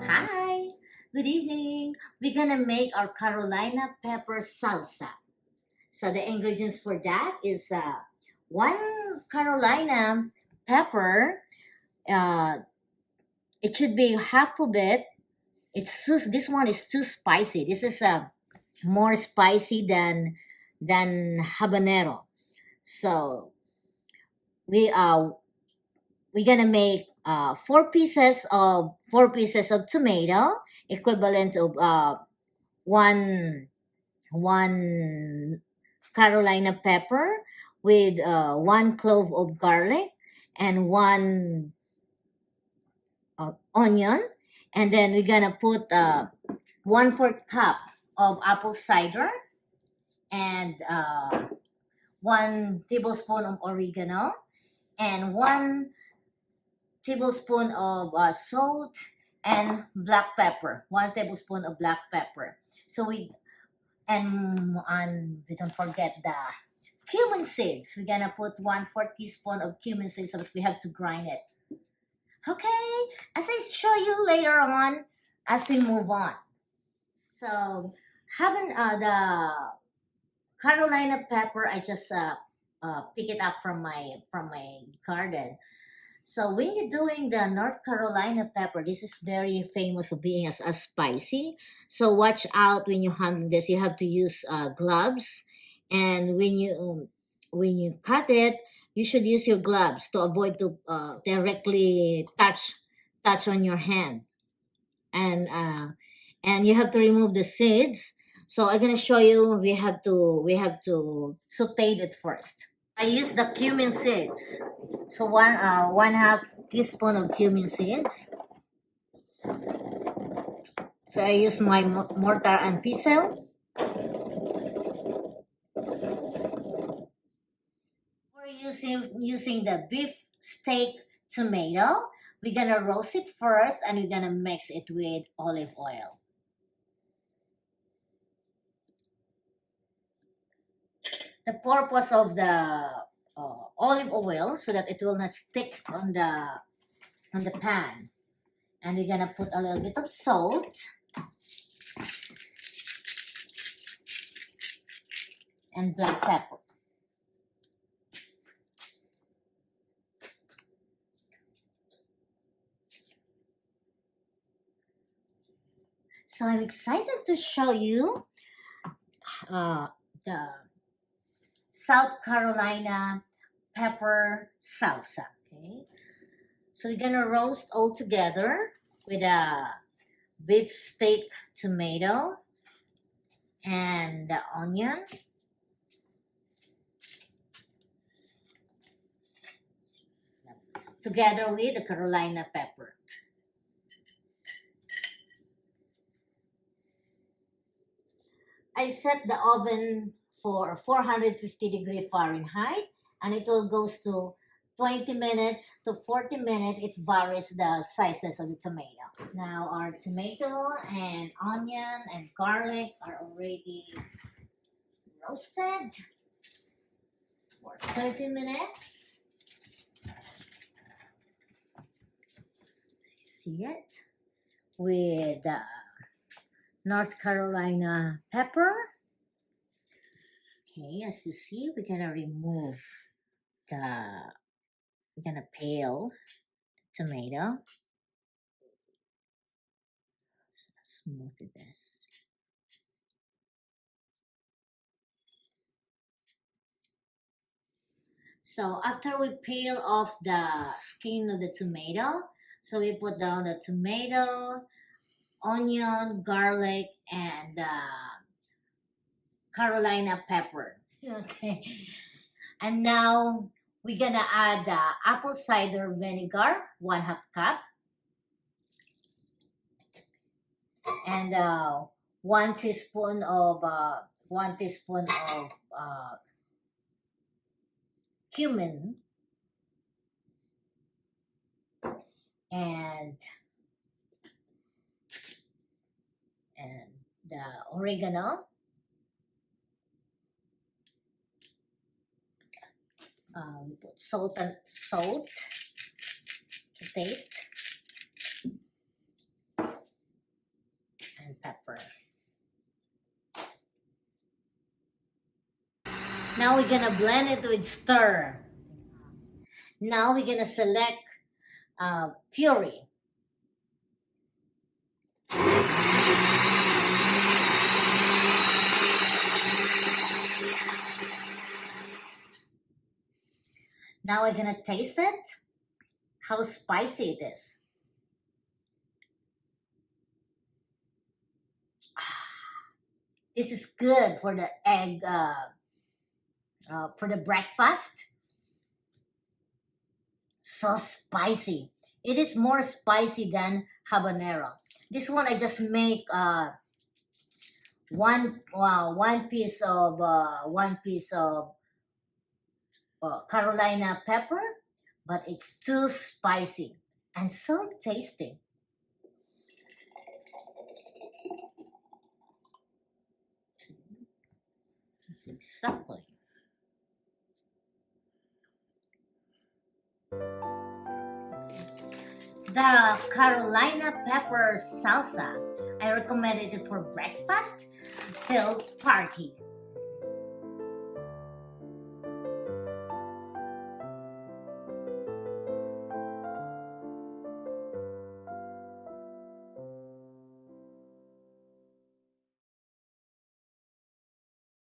Hi, good evening. We're gonna make our Carolina Pepper Salsa. So the ingredients for that is one Carolina pepper. Uh, it should be half of it. This one is too spicy. This is more spicy than habanero. So we uh we're gonna make four pieces of tomato, equivalent of one one Carolina pepper with one clove of garlic and one onion, and then we're gonna put 1/4 cup of apple cider and 1 tablespoon of oregano and 1 tablespoon of salt and black pepper. 1 tablespoon of black pepper. So we don't forget the cumin seeds. We're gonna put 1/4 teaspoon of cumin seeds so that we have to grind it. Okay, as I show you later on as we move on. So having the Carolina pepper, I just pick it up from my garden. So when you're doing the North Carolina pepper, this is very famous for being as spicy. So watch out when you handle this. You have to use gloves, and when you cut it, you should use your gloves to avoid to directly touch on your hand, and you have to remove the seeds. So I'm gonna show you. We have to saute it first. I use the cumin seeds. So one half teaspoon of cumin seeds. So I use my mortar and pestle. We're using the beef steak tomato. We're gonna roast it first, and we're gonna mix it with olive oil. The purpose of the olive oil so that it will not stick on the pan. And we're gonna put a little bit of salt and black pepper. So I'm excited to show you the South Carolina Pepper Salsa. Okay, so we're gonna roast all together with a beef steak tomato and the onion, together with the Carolina pepper. I set the oven for 450 Fahrenheit, and it will goes to 20 minutes to 40 minutes. It varies the sizes of the tomato. Now our tomato and onion and garlic are already roasted for 30 minutes. See it? With North Carolina pepper. Okay, as you see, we're gonna remove we're gonna peel tomato. Smooth this. So after we peel off the skin of the tomato, so we put down the tomato, onion, garlic, and Carolina pepper. Okay. And now we're gonna add the apple cider vinegar, 1/2 cup, and 1 teaspoon of cumin and and the oregano. We put salt to taste. Now we're gonna blend it with stir. Now we're gonna select puree. Now we're gonna taste it. How spicy it is. This is good for the egg, for the breakfast. So spicy. It is more spicy than habanero. This one I just make one piece of Carolina pepper, but it's too spicy and so tasty. It's exactly. The Carolina Pepper Salsa. I recommended it for breakfast till party.